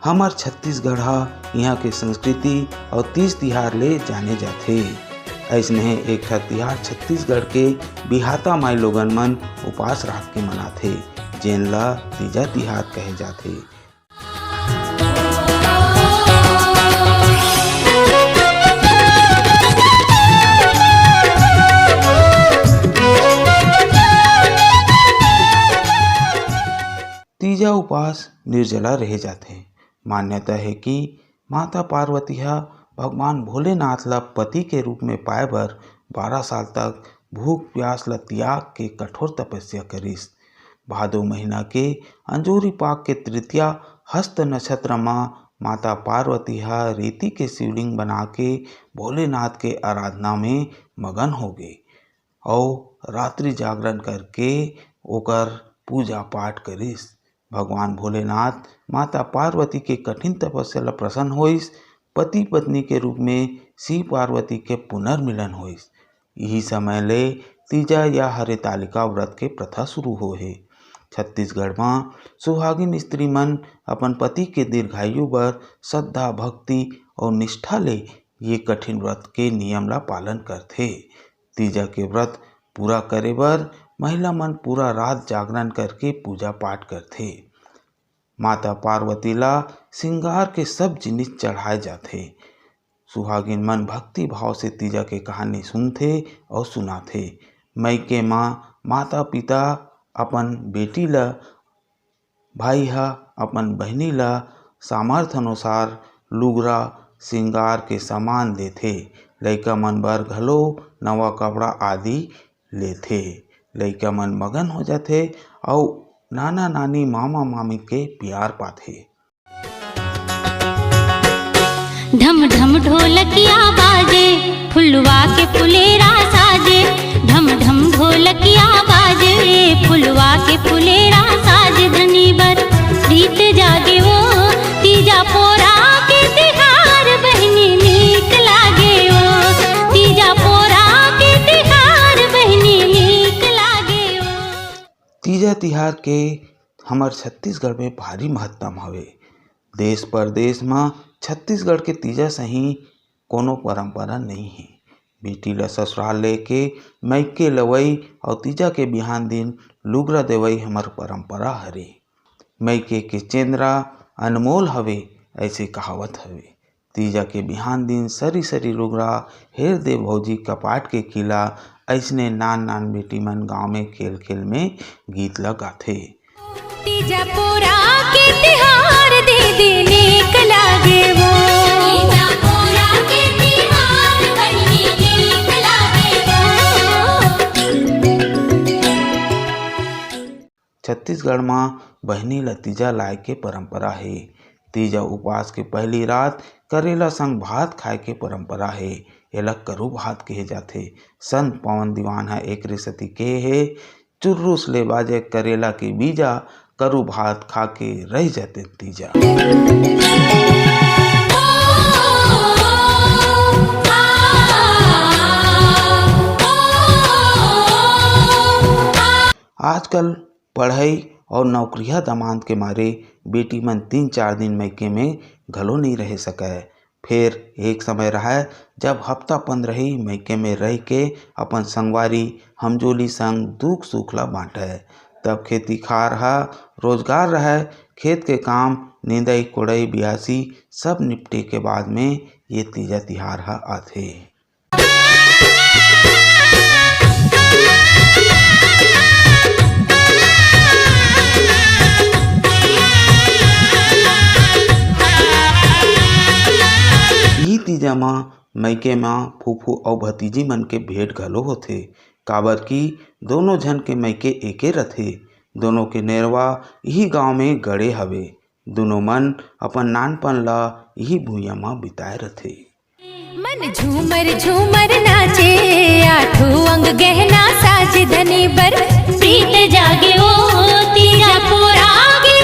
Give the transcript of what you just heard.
हमर छत्तीसगढ़ यहाँ के संस्कृति और तीज तिहार ले जाने जाते। ऐसने एक तिहार छत्तीसगढ़ के बिहाता माई लोगन मन उपास राख के मनाथे, जेन ला तीजा तिहार कहे जाथे। तीजा उपास निर्जला रह जाथे। मान्यता है कि माता पार्वती भगवान भोलेनाथ ला पति के रूप में पाए बर 12 साल तक भूख प्यास ला त्याग के कठोर तपस्या करिस। भादो महीना के अंजोरी पाक के तृतीया हस्त नक्षत्र में माता पार्वती रेती के शिवलिंग बना के भोलेनाथ के आराधना में मगन हो गए और रात्रि जागरण करके ओकर पूजा पाठ करिस। भगवान भोलेनाथ माता पार्वती के कठिन तपस्या ला प्रसन्न होइस। पति पत्नी के रूप में शिव पार्वती के पुनर्मिलन होइस। यही समय ले तीजा या हरितालिका व्रत के प्रथा शुरू हो है। छत्तीसगढ़ में सुहागिन स्त्री मन अपन पति के दीर्घायु बर श्रद्धा भक्ति और निष्ठा ले ये कठिन व्रत के नियम ला पालन करथे। तीजा के व्रत पूरा करे बर महिला मन पूरा रात जागरण करके पूजा पाठ करथे। माता पार्वती ला श्रृंगार के सब जिनिस चढ़ाए जाथे। सुहागिन मन भक्ति भाव से तीजा के कहानी सुनथे और सुनाथे। मायके माँ माता पिता अपन बेटी ला, भाई अपन बहनी ला सामर्थ अनुसार लुगरा श्रृंगार के सामान देथे। लइका मन बर घलो नवा कपड़ा आदि लेथे। लइका मन मगन हो जाथे और नाना नानी मामा मामी के प्यार पाथे। ढम ढम ढोलकिया बाजे, फुलवा के फुलेरा साजे। ढम ढम ढोलकिया बाजे, फुलवा के फुलेरा साजे। धनी बर रीत जागे वो तीजा पोरा के तिहार, बहनी नीक लागे वो तीजा पोरा के तिहार, बहनी नीक लागे वो। तीजा तिहार के हमर छत्तीसगढ़ में भारी महत्ता हवे। देश परदेश में छत्तीसगढ़ के तीजा सही कोनो परंपरा नहीं है। बेटी ला ससुराल लेके मायके लवई और तीजा के बिहान दिन लुगरा देवई हमर परंपरा हरे। मायके के चेंद्रा अनमोल हवे ऐसे कहावत हवे। तीजा के बिहान दिन सरी सरी लुगरा हेर दे भौजी कपाट के किला, ऐसने नान नान बेटी मन गाँव में खेल खेल में गीत लगाथे। तीजा पोरा के तिहार दे दे नीक लागे वो तीजा पोरा के तिहार, बहनी नीक लागे वो। छत्तीसगढ़ में बहनी ला तीजा लाए के परंपरा है। तीजा उपवास के पहली रात करेला संग भात खाए के परंपरा है। एला करू भात कहे जाथे। संत पवन दीवान एक रिसती के है, चुर्रुस ले बाजे करेला के बीजा, करू भात खा के रह जाते तीजा। आजकल पढ़ाई और नौकरिया दमाद के मारे बेटी मन 3-4 दिन मायके में घलो नहीं रह सके। फिर एक समय रहा जब हफ्ता 15 मायके में रह के अपन संगवारी हमजोली संग दुख सुख ला बांटे। तब खेती खार रोजगार रहे, खेत के काम निंदाई कोड़ाई बियासी सब निपटे के बाद में ये तीजा तिहार आथे। ई तीजा माँ मायके माँ फूफू और भतीजी मन के भेंट घलो होथे। काबर की दोनों झन के मायके एके रथे। दोनों के नेरवा यही गांव में गड़े हवे। दोनों मन अपन नानपन ला यही भुइयां में बिताए रथे। मन झूमर झूमर नाचे, आठों अंग गहना साज। धनी बर प्रीत जागे ओ तीजा पोरा के